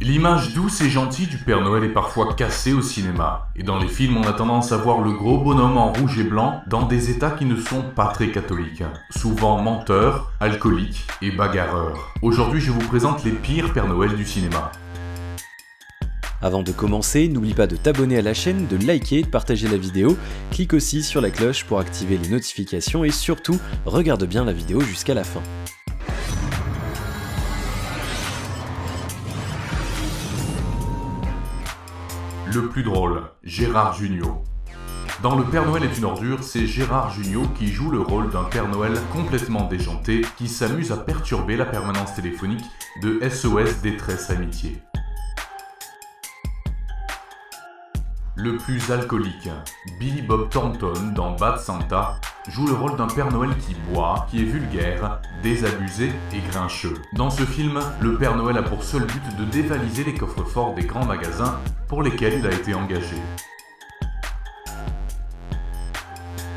L'image douce et gentille du Père Noël est parfois cassée au cinéma, et dans les films on a tendance à voir le gros bonhomme en rouge et blanc dans des états qui ne sont pas très catholiques, souvent menteur, alcoolique et bagarreur. Aujourd'hui je vous présente les pires Père Noël du cinéma. Avant de commencer, n'oublie pas de t'abonner à la chaîne, de liker et de partager la vidéo, clique aussi sur la cloche pour activer les notifications et surtout, regarde bien la vidéo jusqu'à la fin. Le plus drôle, Gérard Jugnot. Dans Le Père Noël est une ordure, c'est Gérard Jugnot qui joue le rôle d'un Père Noël complètement déjanté qui s'amuse à perturber la permanence téléphonique de SOS Détresse Amitié. Le plus alcoolique, Billy Bob Thornton dans Bad Santa joue le rôle d'un Père Noël qui boit, qui est vulgaire, désabusé et grincheux. Dans ce film, le Père Noël a pour seul but de dévaliser les coffres-forts des grands magasins pour lesquels il a été engagé.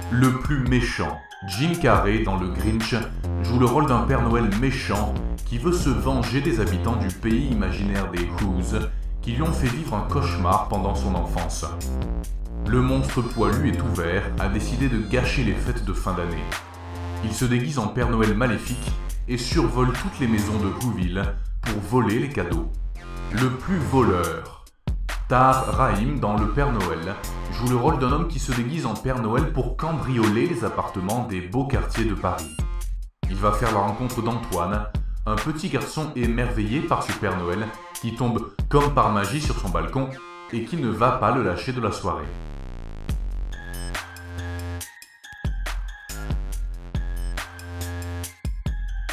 Le plus méchant, Jim Carrey dans Le Grinch joue le rôle d'un Père Noël méchant qui veut se venger des habitants du pays imaginaire des Who's qui lui ont fait vivre un cauchemar pendant son enfance. Le monstre poilu et ouvert a décidé de gâcher les fêtes de fin d'année. Il se déguise en Père Noël maléfique et survole toutes les maisons de Whoville pour voler les cadeaux. Le plus voleur, Tahar Rahim dans Le Père Noël joue le rôle d'un homme qui se déguise en Père Noël pour cambrioler les appartements des beaux quartiers de Paris. Il va faire la rencontre d'Antoine, un petit garçon émerveillé par ce Père Noël qui tombe comme par magie sur son balcon et qui ne va pas le lâcher de la soirée.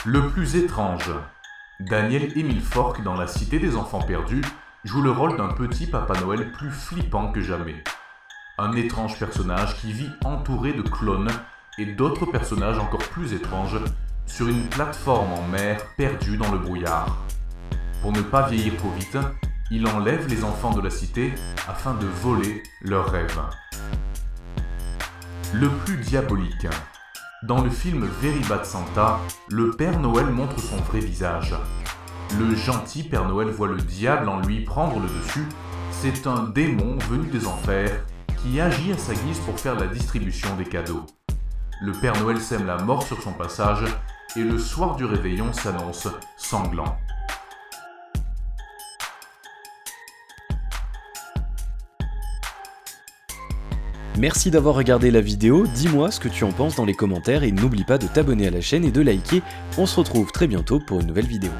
Le plus étrange, Daniel Émile Fork dans La Cité des Enfants Perdus joue le rôle d'un petit Papa Noël plus flippant que jamais. Un étrange personnage qui vit entouré de clones et d'autres personnages encore plus étranges sur une plateforme en mer perdue dans le brouillard. Pour ne pas vieillir trop vite, il enlève les enfants de la cité afin de voler leurs rêves. Le plus diabolique. Dans le film Very Bad Santa, le Père Noël montre son vrai visage. Le gentil Père Noël voit le diable en lui prendre le dessus. C'est un démon venu des enfers qui agit à sa guise pour faire la distribution des cadeaux. Le Père Noël sème la mort sur son passage et le soir du réveillon s'annonce sanglant. Merci d'avoir regardé la vidéo, dis-moi ce que tu en penses dans les commentaires et n'oublie pas de t'abonner à la chaîne et de liker. On se retrouve très bientôt pour une nouvelle vidéo.